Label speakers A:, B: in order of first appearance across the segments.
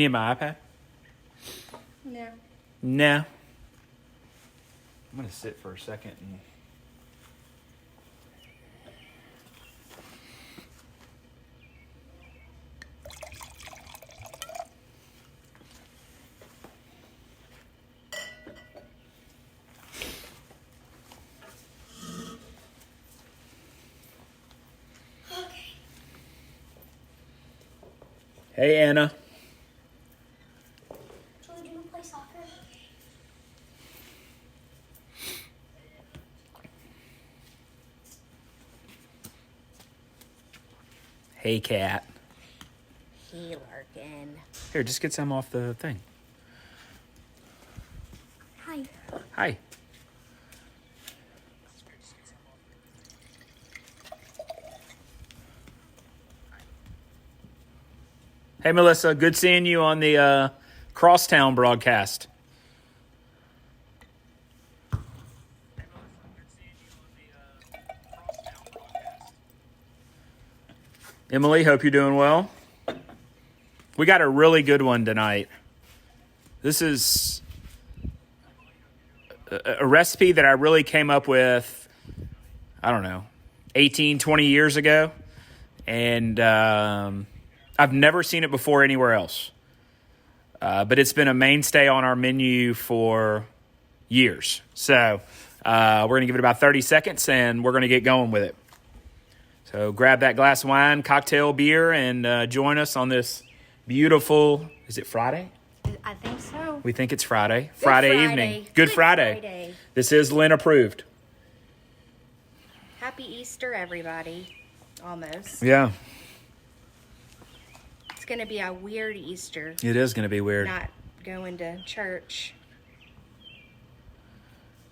A: Need my iPad?
B: No.
A: No. I'm going to sit for a second. Hey, Anna.
B: Julie, do you want to play soccer?
A: Hey, cat.
B: Hey, Larkin.
A: Here, just get some off the thing.
B: Hi.
A: Hi. Hey, Melissa. Good seeing you on the Crosstown broadcast. Emily, hope you're doing well. We got a really good one tonight. This is a recipe that I really came up with, I don't know, 18, 20 years ago. And I've never seen it before anywhere else. But it's been a mainstay on our menu for years. So we're going to give it about 30 seconds and we're going to get going with it. So grab that glass of wine, cocktail, beer, and join us on this beautiful, is it Friday?
B: I think so.
A: We think it's Friday. Friday evening. Good Friday.
B: Friday.
A: This is Lynn approved.
B: Happy Easter, everybody. Almost.
A: Yeah,
B: It's going to be a weird Easter.
A: it is going to be weird.
B: Not going to church.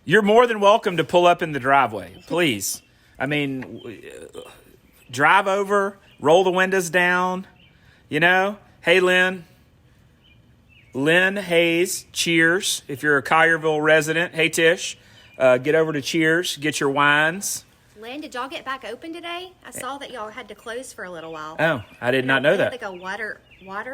A: You're more than welcome to pull up in the driveway, please. I mean, drive over, roll the windows down, you know. Hey, Lynn. Lynn Hayes, Cheers. If you're a Collierville resident, hey, Tish, get over to Cheers, get your wines.
B: Lynn, did y'all get back open today? I saw that y'all had to close for a little while.
A: Oh, I did not know that.
B: Like a water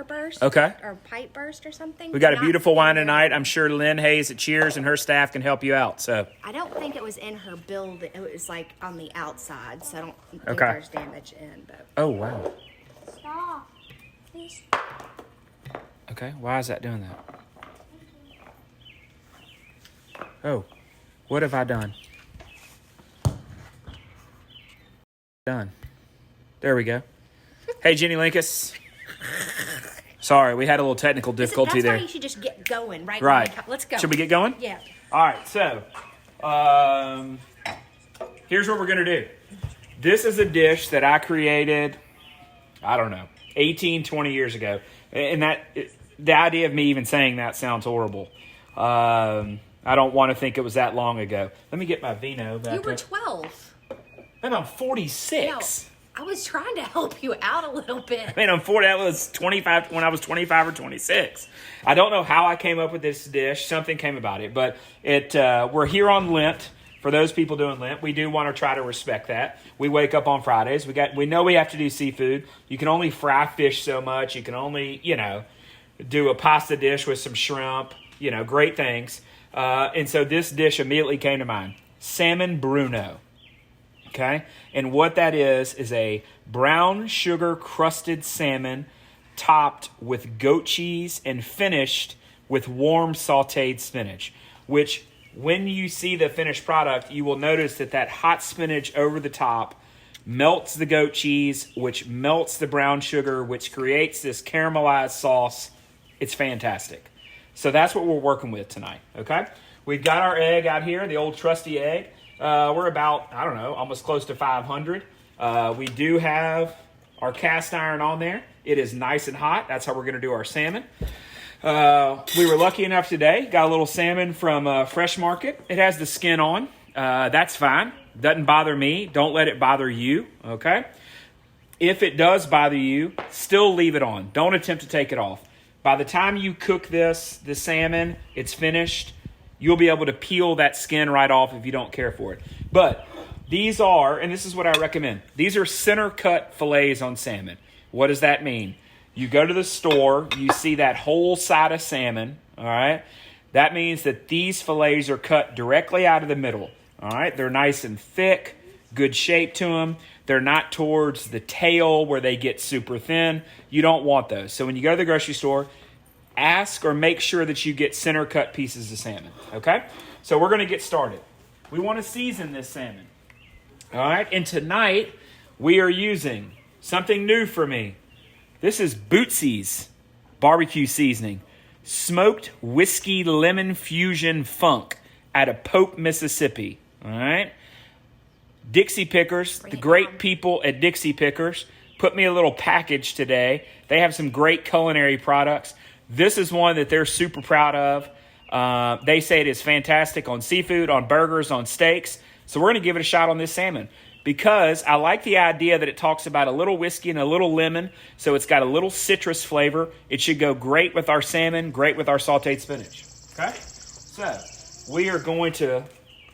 B: burst.
A: Okay.
B: Or pipe burst or something.
A: We got a
B: Not
A: beautiful wine
B: in
A: tonight.
B: there.
A: I'm sure Lynn Hayes at Cheers and her staff can help you out. So
B: I don't think it was in her building. It was like on the outside, so I don't think
A: Okay.
B: there's damage in. But
A: Oh, wow.
B: stop, please.
A: Okay, why is that doing that? Oh, what have I done? Done. There we go. Hey, Jenny Linkus. Sorry, we had a little technical difficulty
B: That's why
A: there.
B: you should just get going right.
A: Right.
B: When let's go.
A: Should we get going?
B: Yeah.
A: All right, so here's what we're going to do. This is a dish that I created, I don't know, 18, 20 years ago. And the idea of me even saying that sounds horrible. I don't want to think it was that long ago. Let me get my vino back
B: You were
A: up.
B: 12.
A: Man, I'm 46.
B: No, I was trying to help you out a little bit.
A: Man, I'm 40. That was 25 when I was 25 or 26. I don't know how I came up with this dish. Something came about it, but we're here on Lent. For those people doing Lent, we do want to try to respect that. We wake up on Fridays. We know we have to do seafood. You can only fry fish so much. You can only, do a pasta dish with some shrimp. Great things. And so this dish immediately came to mind: salmon Bruno. Okay, and what that is a brown sugar crusted salmon topped with goat cheese and finished with warm sautéed spinach, which when you see the finished product, you will notice that hot spinach over the top melts the goat cheese, which melts the brown sugar, which creates this caramelized sauce. It's fantastic. So that's what we're working with tonight, okay? We've got our egg out here, the old trusty egg. We're about, I don't know, almost close to 500. We do have our cast iron on there. It is nice and hot. That's how we're going to do our salmon. We were lucky enough today, got a little salmon from Fresh Market. It has the skin on. That's fine. Doesn't bother me. Don't let it bother you, okay? If it does bother you, still leave it on. Don't attempt to take it off. By the time you cook the salmon, it's finished. You'll be able to peel that skin right off if you don't care for it. But these are, and this is what I recommend, these are center cut fillets on salmon. What does that mean? You go to the store, you see that whole side of salmon, all right? That means that these fillets are cut directly out of the middle, all right? They're nice and thick, good shape to them. They're not towards the tail where they get super thin. You don't want those. So when you go to the grocery store, ask or make sure that you get center cut pieces of salmon, okay? So we're going to get started. We want to season this salmon, all right? And tonight, we are using something new for me. This is Bootsy's barbecue seasoning. Smoked whiskey lemon fusion funk out of Pope, Mississippi. All right. Dixie Pickers, the great people at Dixie Pickers, put me a little package today. They have some great culinary products. This is one that they're super proud of. They say it is fantastic on seafood, on burgers, on steaks. So we're going to give it a shot on this salmon, because I like the idea that it talks about a little whiskey and a little lemon, so it's got a little citrus flavor. It should go great with our salmon, great with our sautéed spinach. Okay? So, we are going to,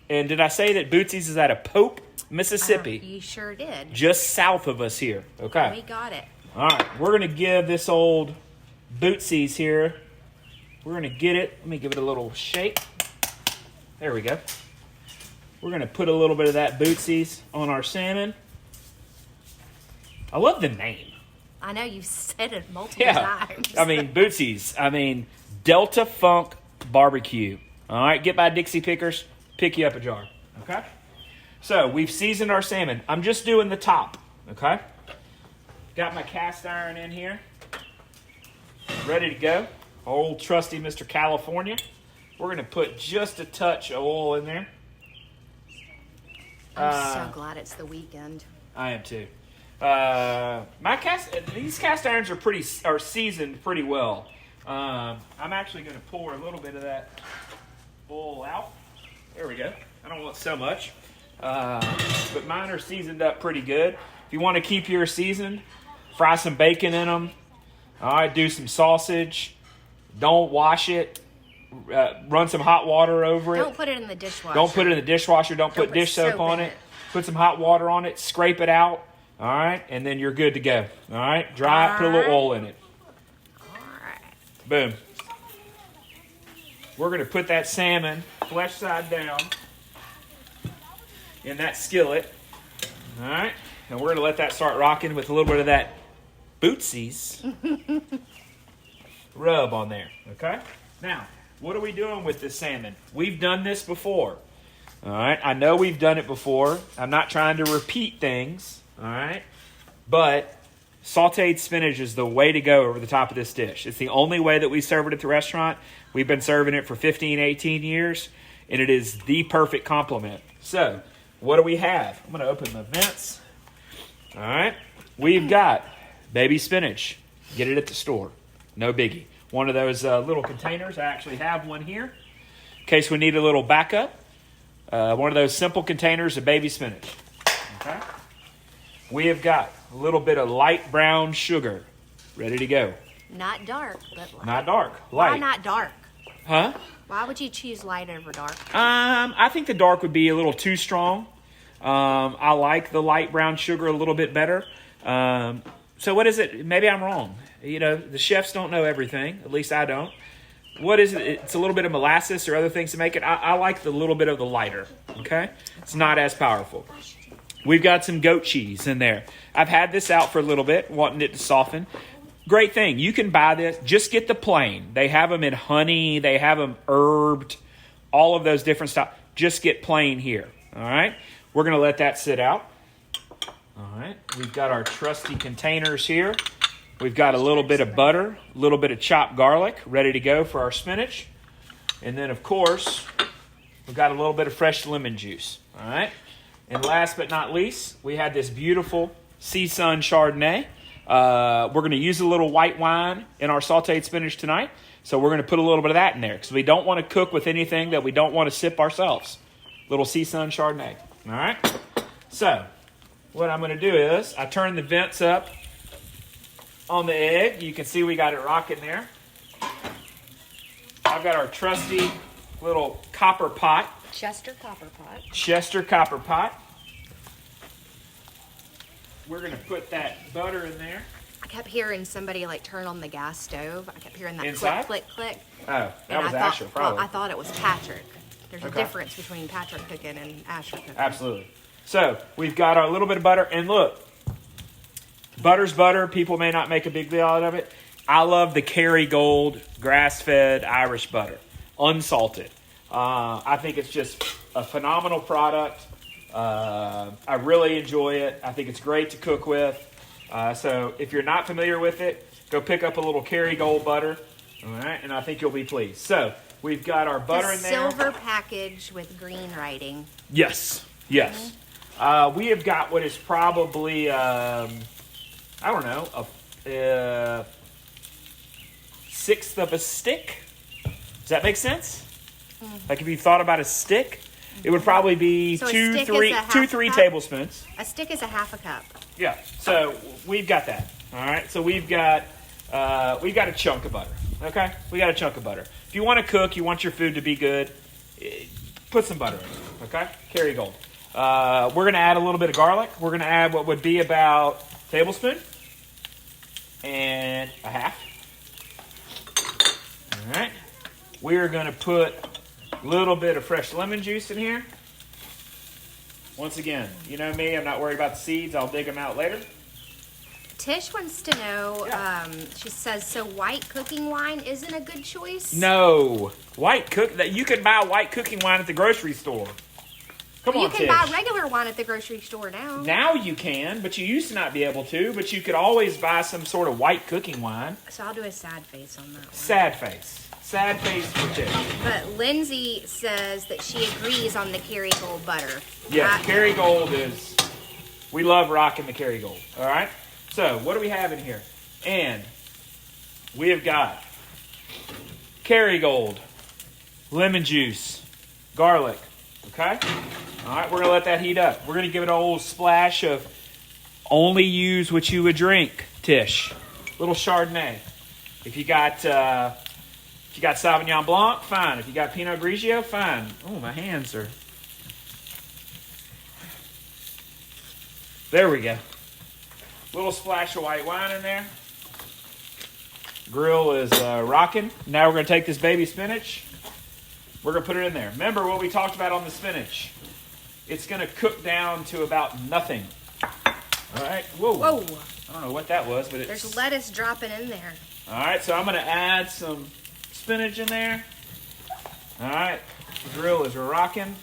A: and did I say that Bootsy's is out of Pope, Mississippi?
B: You sure did.
A: Just south of us here. Okay.
B: We got it.
A: All right, we're going to give this old Bootsy's here, we're going to get it. Let me give it a little shake. There we go. We're going to put a little bit of that Bootsy's on our salmon. I love the name.
B: I know you've said it multiple times.
A: I mean, Bootsy's. I mean, Delta Funk Barbecue. All right, get by Dixie Pickers. Pick you up a jar. Okay? So, we've seasoned our salmon. I'm just doing the top. Okay? Got my cast iron in here. Ready to go. Old trusty Mr. California. We're going to put just a touch of oil in there.
B: I'm so glad it's the weekend.
A: I am too. These cast irons are seasoned pretty well. I'm actually going to pour a little bit of that oil out. There we go. I don't want so much, but mine are seasoned up pretty good. If you want to keep yours seasoned, fry some bacon in them. All right, do some sausage. Don't wash it. Run some hot water over it.
B: Don't put it in the dishwasher.
A: Don't put it in the dishwasher. Don't put dish soap on it. Put some hot water on it. Scrape it out. All right, and then you're good to go. All right, dry it. Put a little oil in it.
B: All right.
A: Boom. We're going to put that salmon flesh side down in that skillet. All right, and we're going to let that start rocking with a little bit of that Bootsy's rub on there. Okay. Now, what are we doing with this salmon? We've done this before. All right. I know we've done it before. I'm not trying to repeat things. All right. But sautéed spinach is the way to go over the top of this dish. It's the only way that we serve it at the restaurant. We've been serving it for 15, 18 years, and it is the perfect complement. So, what do we have? I'm going to open my vents. All right. We've got baby spinach. Get it at the store. No biggie. One of those little containers. I actually have one here in case we need a little backup. One of those simple containers of baby spinach. Okay. We have got a little bit of light brown sugar ready to go.
B: Not dark, but light.
A: Not dark. Light.
B: Why not dark?
A: Huh?
B: Why would you choose light over dark?
A: I think the dark would be a little too strong. I like the light brown sugar a little bit better. So what is it? Maybe I'm wrong. You know, the chefs don't know everything. At least I don't. What is it? It's a little bit of molasses or other things to make it. I like the little bit of the lighter. Okay? It's not as powerful. We've got some goat cheese in there. I've had this out for a little bit, wanting it to soften. Great thing. You can buy this. Just get the plain. They have them in honey. They have them herbed. All of those different stuff. Just get plain here. All right? We're going to let that sit out. All right. We've got our trusty containers here. We've got a little bit of butter, a little bit of chopped garlic ready to go for our spinach. And then, of course, we've got a little bit of fresh lemon juice. All right. And last but not least, we had this beautiful Sea Sun Chardonnay. We're going to use a little white wine in our sautéed spinach tonight. So we're going to put a little bit of that in there because we don't want to cook with anything that we don't want to sip ourselves. Little Sea Sun Chardonnay. All right. So what I'm going to do is I turn the vents up on the egg. You can see we got it rocking there. I've got our trusty little copper pot.
B: Chester copper pot.
A: Chester copper pot. We're going to put that butter in there.
B: I kept hearing somebody like turn on the gas stove. I kept hearing that
A: Inside?
B: click, click, click.
A: Oh, that was
B: I
A: Asher,
B: thought,
A: probably.
B: Well, I thought it was Patrick. There's a
A: Okay.
B: difference between Patrick cooking and Asher cooking.
A: Absolutely. So we've got our little bit of butter, and look, butter's butter. People may not make a big deal out of it. I love the Kerrygold grass-fed Irish butter, unsalted. I think it's just a phenomenal product. I really enjoy it. I think it's great to cook with. So if you're not familiar with it, go pick up a little Kerrygold butter. All right, and I think you'll be pleased. So we've got our butter in there.
B: Silver package with green writing.
A: Yes, yes. We have got what is probably, I don't know, a sixth of a stick. Does that make sense? Like if you thought about a stick, it would probably be
B: So a
A: two,
B: stick
A: three
B: is a half cup?
A: tablespoons.
B: A stick is a half a cup.
A: Yeah. So we've got that. All right. So we've got a chunk of butter. Okay. We got a chunk of butter. If you want to cook, you want your food to be good, put some butter in it. Okay. Kerrygold. We're going to add a little bit of garlic. We're going to add what would be about a tablespoon and a half. All right. We're going to put a little bit of fresh lemon juice in here. Once again, you know me, I'm not worried about the seeds. I'll dig them out later.
B: Tish wants to know,
A: Yeah.
B: she says, so white cooking wine isn't a good choice?
A: No. You can buy white cooking wine at the grocery store. Come
B: Well,
A: on,
B: you can
A: Tish.
B: buy regular wine at the grocery store now.
A: Now you can, but you used to not be able to. But you could always buy some sort of white cooking wine.
B: So I'll do a sad face on that one.
A: Sad face. Sad face for Tish.
B: But Lindsay says that she agrees on the Kerrygold butter.
A: Yes, Kerrygold is... We love rocking the Kerrygold. All right? So, what do we have in here? And we have got Kerrygold, lemon juice, garlic. Okay? All right, we're going to let that heat up. We're going to give it a old splash of only use what you would drink, Tish. Little Chardonnay. If you got Sauvignon Blanc, fine. If you got Pinot Grigio, fine. Oh, my hands are... There we go. Little splash of white wine in there. Grill is rocking. Now we're going to take this baby spinach. We're going to put it in there. Remember what we talked about on the spinach. It's going to cook down to about nothing. All right. Whoa.
B: Whoa.
A: I don't know what that was, but it's...
B: There's lettuce dropping in there.
A: All right, so I'm going to add some spinach in there. All right. The grill is rocking.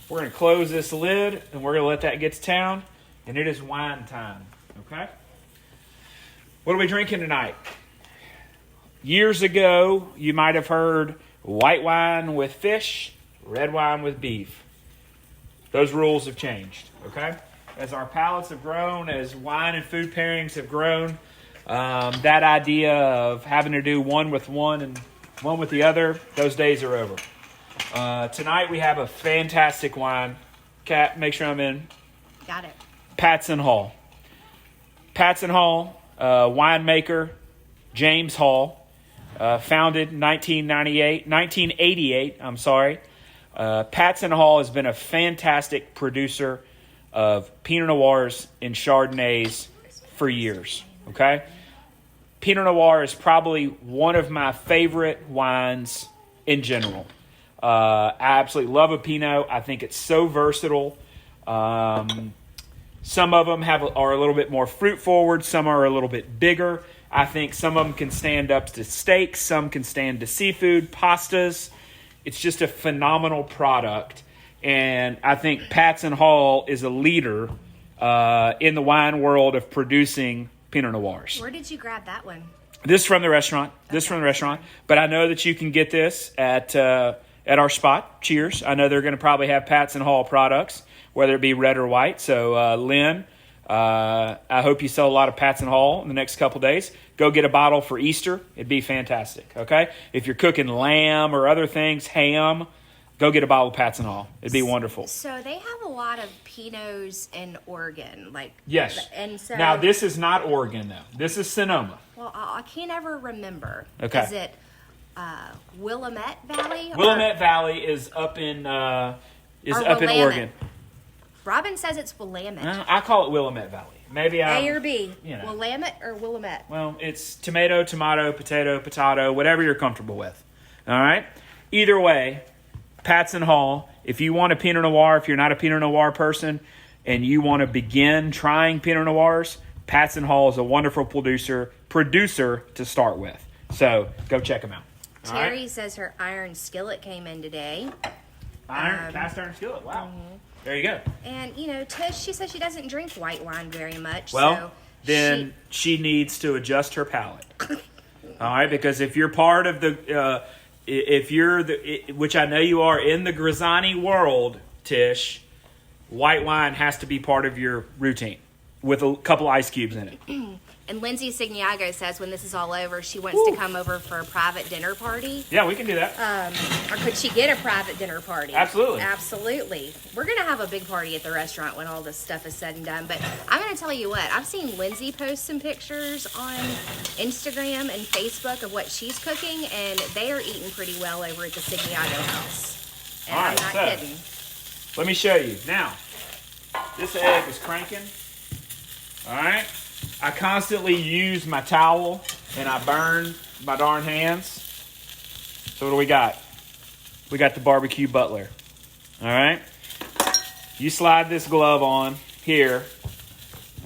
A: We're going to close this lid, and we're going to let that get to town. And it is wine time, okay? What are we drinking tonight? Years ago, you might have heard white wine with fish, red wine with beef. Those rules have changed, okay? As our palates have grown, as wine and food pairings have grown, that idea of having to do one with one and one with the other, those days are over. Tonight we have a fantastic wine. Kat, make sure I'm in.
B: Got it.
A: Patson Hall. Patson Hall, winemaker, James Hall, founded in 1988, I'm sorry. Patson Hall has been a fantastic producer of Pinot Noirs and Chardonnays for years, okay? Pinot Noir is probably one of my favorite wines in general. I absolutely love a Pinot. I think it's so versatile. Some of them are a little bit more fruit forward. Some are a little bit bigger. I think some of them can stand up to steaks. Some can stand to seafood, pastas. It's just a phenomenal product. And I think Patson Hall is a leader in the wine world of producing Pinot Noirs.
B: Where did you grab that one?
A: This from the restaurant. But I know that you can get this at our spot. Cheers. I know they're going to probably have Patson Hall products, whether it be red or white. So, Lynn, I hope you sell a lot of Patson Hall in the next couple days. Go get a bottle for Easter. It'd be fantastic, okay? If you're cooking lamb or other things, ham, go get a bottle of Patson Hall. It'd be wonderful.
B: So they have a lot of Pinots in Oregon.
A: Yes.
B: And so,
A: now, this is not Oregon, though. This is Sonoma.
B: Well, I can't ever remember.
A: Okay.
B: Is it Willamette Valley?
A: Willamette Valley is up in
B: Or
A: in
B: Willamette?
A: Oregon.
B: Robin says it's Willamette.
A: I call it Willamette Valley. Maybe
B: A or B.
A: You know.
B: Willamette or Willamette?
A: Well, it's tomato, potato, whatever you're comfortable with. All right? Either way, Patson Hall, if you want a Pinot Noir, if you're not a Pinot Noir person and you want to begin trying Pinot Noirs, Patson Hall is a wonderful producer to start with. So go check them out. All
B: Terry
A: right?
B: says her iron skillet came in today.
A: Cast iron skillet. Wow. There you go.
B: And, Tish, she says she doesn't drink white wine very much.
A: Well,
B: so
A: then she needs to adjust her palate. All right, because if you're part of the, which I know you are in the Grisani world, Tish, white wine has to be part of your routine with a couple ice cubes in it.
B: And Lindsay Signiago says when this is all over, she wants to come over for a private dinner party.
A: Yeah, we can do that.
B: Or could she get a private dinner party?
A: Absolutely.
B: Absolutely. We're going to have a big party at the restaurant when all this stuff is said and done. But I'm going to tell you what, I've seen Lindsay post some pictures on Instagram and Facebook of what she's cooking, and they are eating pretty well over at the Signiago house. And
A: All
B: I'm
A: right,
B: not
A: so
B: kidding.
A: let me show you. Now, this egg is cranking. All right. I constantly use my towel and I burn my darn hands. So what do we got? We got the barbecue butler. All right. You slide this glove on here.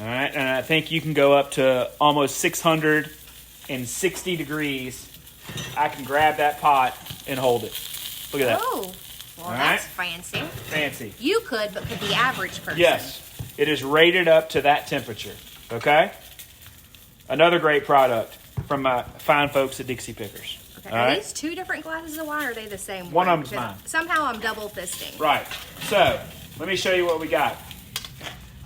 A: All right. And I think you can go up to almost 660 degrees. I can grab that pot and hold it. Look at that.
B: Oh, well,
A: All
B: that's
A: right.
B: fancy.
A: Fancy.
B: You could, but could the average person?
A: Yes. It is rated up to that temperature. Okay? Another great product from my fine folks at Dixie Pickers.
B: Okay.
A: All
B: Are
A: right?
B: these two different glasses of wine, or are they the same
A: One of them's
B: Because
A: mine.
B: Somehow I'm double fisting.
A: Right. So, let me show you what we got.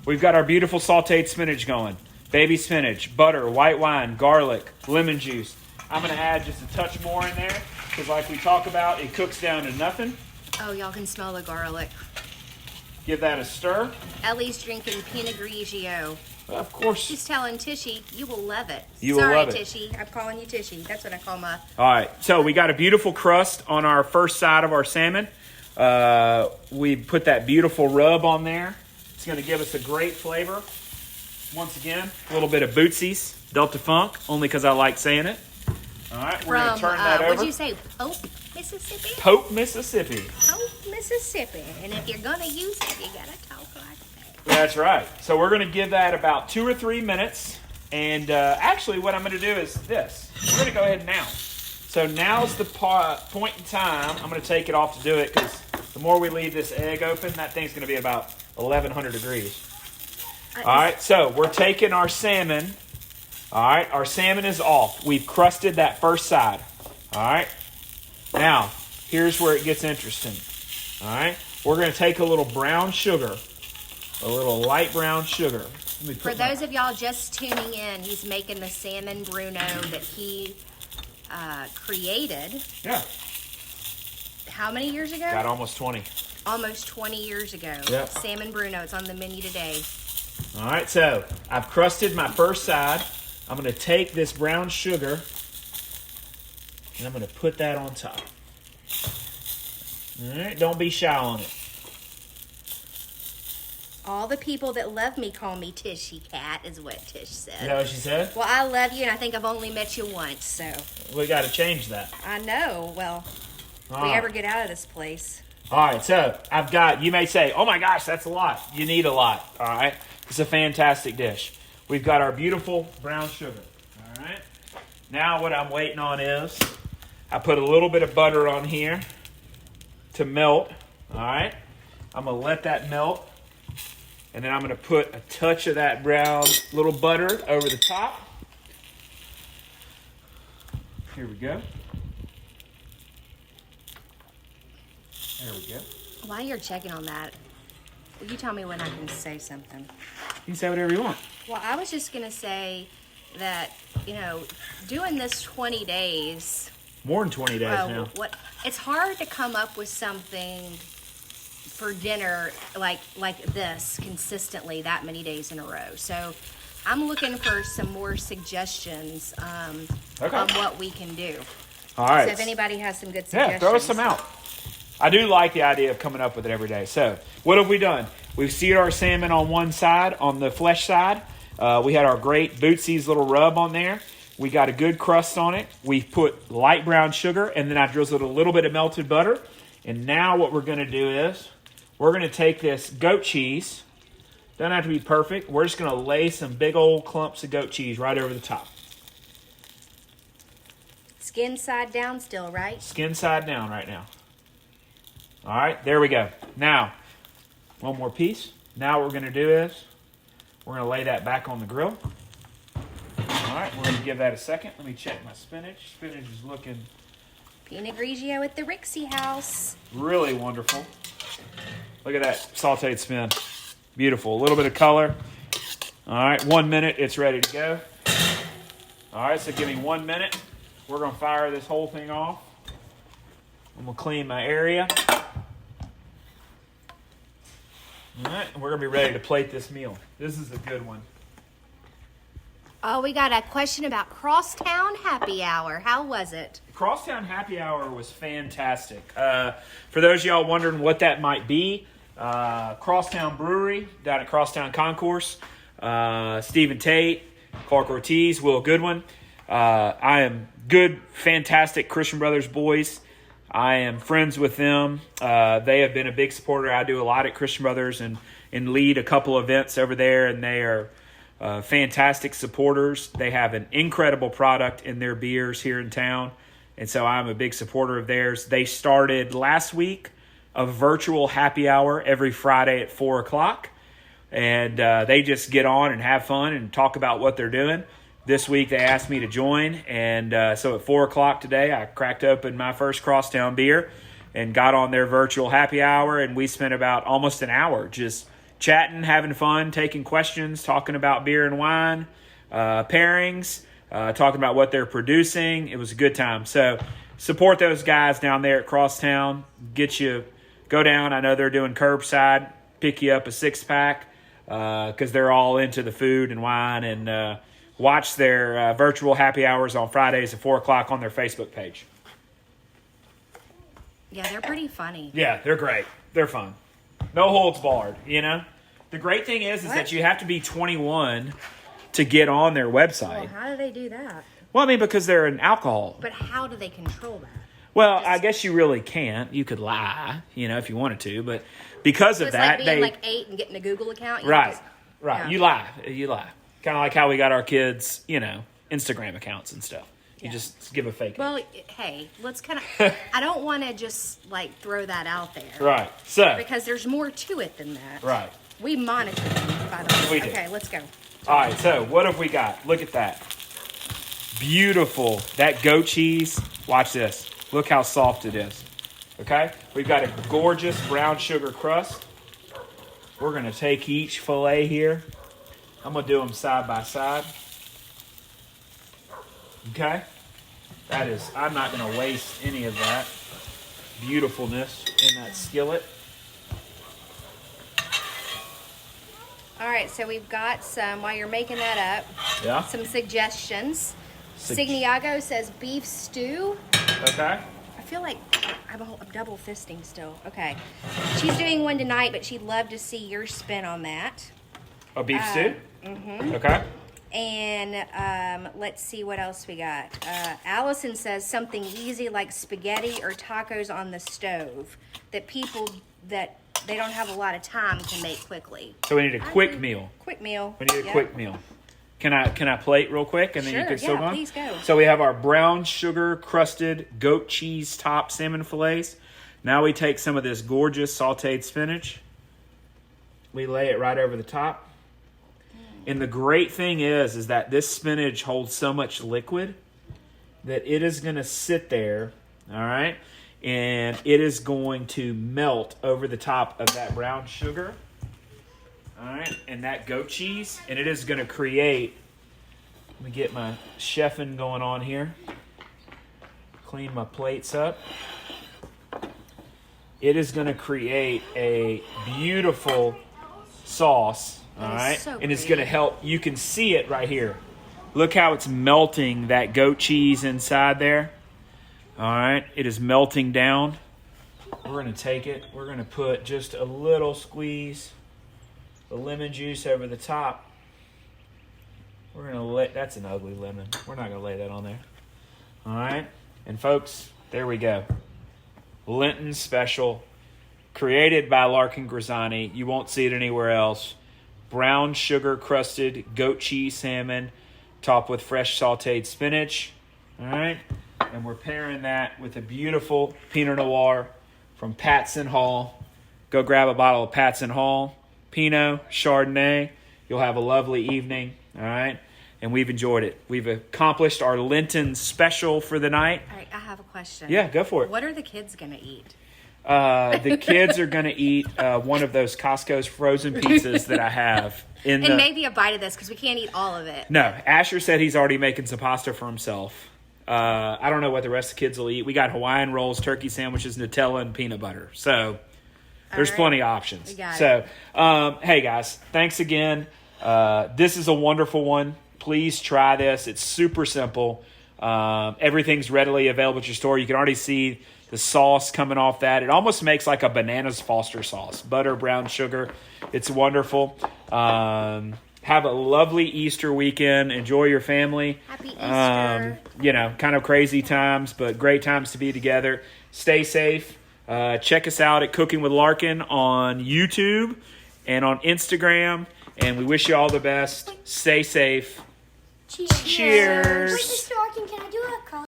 A: We've got our beautiful sautéed spinach going. Baby spinach, butter, white wine, garlic, lemon juice. I'm going to add just a touch more in there because like we talk about, it cooks down to nothing.
B: Oh, y'all can smell the garlic.
A: Give that a stir.
B: Ellie's drinking Pinot Grigio.
A: Of course.
B: She's telling Tishy, you will love it.
A: You will
B: Sorry,
A: love it.
B: Tishy. I'm calling you Tishy. That's what I call my...
A: All right, so we got a beautiful crust on our first side of our salmon. We put that beautiful rub on there. It's going to give us a great flavor. Once again, a little bit of Bootsie's Delta Funk, only because I like saying it. All right, we're going to turn that over.
B: What'd you say? Pope, Mississippi?
A: Pope, Mississippi.
B: Pope, Mississippi. And if you're going to use it, you got to talk like that.
A: That's right. So we're going to give that about 2 or 3 minutes. And actually, what I'm going to do is this. We're going to go ahead now. So now's the point in time. I'm going to take it off to do it because the more we leave this egg open, that thing's going to be about 1,100 degrees. All right, so we're taking our salmon. All right, our salmon is off. We've crusted that first side. All right. Now, here's where it gets interesting. All right, we're going to take a little brown sugar, a little light brown sugar.
B: For those of y'all just tuning in, he's making the salmon Bruno that he created.
A: Yeah.
B: How many years ago?
A: Got almost 20.
B: Almost 20 years ago.
A: Yep.
B: Salmon Bruno. It's on the menu today.
A: All right, so I've crusted my first side. I'm going to take this brown sugar and I'm going to put that on top. All right, don't be shy on it.
B: All the people that love me call me Tishy Cat, is what Tish said.
A: You know what she said?
B: Well, I love you, and I think I've only met you once, so.
A: We got to change that.
B: I know. Well, if we ever get out of this place.
A: All right, so I've got, you may say, oh my gosh, that's a lot. You need a lot, all right? It's a fantastic dish. We've got our beautiful brown sugar, all right? Now what I'm waiting on is, I put a little bit of butter on here to melt, all right? I'm going to let that melt, and then I'm going to put a touch of that brown little butter over the top. Here we go. There we go.
B: While you're checking on that, will you tell me when I can say something?
A: You can say whatever you want.
B: Well, I was just going to say that, doing this 20 days...
A: More than 20 days now.
B: It's hard to come up with something for dinner like this consistently that many days in a row. So I'm looking for some more suggestions on what we can do.
A: All right.
B: So if anybody has some good suggestions.
A: Yeah, throw some out. I do like the idea of coming up with it every day. So what have we done? We've seared our salmon on one side, on the flesh side. We had our great Bootsy's little rub on there. We got a good crust on it. We put light brown sugar, and then I drizzled a little bit of melted butter. And now what we're going to do is we're going to take this goat cheese. Doesn't have to be perfect. We're just going to lay some big old clumps of goat cheese right over the top.
B: Skin side down still, right?
A: Skin side down right now. All right, there we go. Now, one more piece. Now what we're going to do is we're going to lay that back on the grill. All right, we're going to give that a second. Let me check my spinach. Spinach is looking
B: Pinot Grigio at the Rixie house.
A: really wonderful. Look at that sauteed spin. Beautiful. A little bit of color. All right, 1 minute. It's ready to go. All right, so give me 1 minute. We're going to fire this whole thing off. I'm going to clean my area. All right, and we're going to be ready to plate this meal. This is a good one.
B: Oh, we got a question about Crosstown Happy Hour. How was it?
A: Crosstown Happy Hour was fantastic. For those of y'all wondering what that might be, Crosstown Brewery down at Crosstown Concourse, Stephen Tate, Clark Ortiz, Will Goodwin. I am good, fantastic Christian Brothers boys. I am friends with them. They have been a big supporter. I do a lot at Christian Brothers and lead a couple events over there, and they are fantastic supporters. They have an incredible product in their beers here in town, and so I'm a big supporter of theirs. They started last week a virtual happy hour every Friday at 4 o'clock, and they just get on and have fun and talk about what they're doing. This week they asked me to join, and so at 4 o'clock today I cracked open my first Crosstown beer and got on their virtual happy hour, and we spent about almost an hour just chatting, having fun, taking questions, talking about beer and wine, pairings, talking about what they're producing. It was a good time. So support those guys down there at Crosstown. Go down. I know they're doing curbside. Pick you up a 6-pack because they're all into the food and wine. And watch their virtual happy hours on Fridays at 4 o'clock on their Facebook page.
B: Yeah, they're pretty funny.
A: Yeah, they're great. They're fun. No holds barred, you know? The great thing is that you have to be 21 to get on their website.
B: Well, how do they do that?
A: Well, I mean, because they're an alcohol.
B: But how do they control that?
A: Well, I guess you really can't. You could lie, if you wanted to, but because of that,
B: it's like being 8 and getting a Google account.
A: Right.
B: Yeah.
A: You lie. Kind of like how we got our kids, Instagram accounts and stuff. You just give a fake.
B: Well, hey, let's kind of. I don't want to just throw that out there.
A: Right. So
B: because there's more to it than that.
A: Right.
B: We monitor them, by the way.
A: We do.
B: Okay, let's go.
A: All right. So what have we got? Look at that. Beautiful. That goat cheese. Watch this. Look how soft it is. Okay. We've got a gorgeous brown sugar crust. We're going to take each fillet here. I'm going to do them side by side. Okay. I'm not going to waste any of that beautifulness in that skillet.
B: All right, so we've got some, while you're making that up, some suggestions. Signiago says beef stew.
A: Okay.
B: I feel like I'm double fisting still. Okay. She's doing one tonight, but she'd love to see your spin on that.
A: A beef stew?
B: Mm-hmm.
A: Okay.
B: And let's see what else we got. Allison says something easy like spaghetti or tacos on the stove that people that they don't have a lot of time can make quickly.
A: So we need a quick meal.
B: Quick meal.
A: We need a quick meal. Can I plate real quick and then you can still go?
B: Please go.
A: So we have our brown sugar crusted goat cheese top salmon fillets. Now we take some of this gorgeous sautéed spinach. We lay it right over the top. And the great thing is that this spinach holds so much liquid that it is going to sit there, all right? And it is going to melt over the top of that brown sugar, all right? And that goat cheese. And it is going to create, let me get my chefing going on here. Clean my plates up. It is going to create a beautiful sauce. All right,
B: so
A: and it's going to help. You can see it right here. Look how it's melting that goat cheese inside there. All right, it is melting down. We're going to take it. We're going to put just a little squeeze of lemon juice over the top. We're going to lay, that's an ugly lemon. We're not going to lay that on there. All right. And folks, there we go. Lenten special, created by Larkin Grisani. You won't see it anywhere else. Brown sugar crusted goat cheese salmon topped with fresh sautéed spinach. All right. And we're pairing that with a beautiful Pinot Noir from Patson Hall. Go grab a bottle of Patson Hall Pinot Chardonnay. You'll have a lovely evening. All right. And we've enjoyed it. We've accomplished our Lenten special for the night.
B: All right, I have a question.
A: Yeah, go for it.
B: What are the kids going to eat?
A: The kids are going to eat one of those Costco's frozen pizzas that I have.
B: And maybe a bite of this because we can't eat all of it.
A: No, Asher said he's already making some pasta for himself. I don't know what the rest of the kids will eat. We got Hawaiian rolls, turkey sandwiches, Nutella, and peanut butter. So there's plenty of options. So, hey, guys, thanks again. This is a wonderful one. Please try this. It's super simple. Everything's readily available at your store. You can already see the sauce coming off that. It almost makes like a bananas Foster sauce. Butter, brown sugar. It's wonderful. Have a lovely Easter weekend. Enjoy your family.
B: Happy Easter.
A: Kind of crazy times, but great times to be together. Stay safe. Check us out at Cooking with Larkin on YouTube and on Instagram. And we wish you all the best. Stay safe.
C: Cheers.
A: Cheers.
C: Wait, Mr. Larkin, can I do a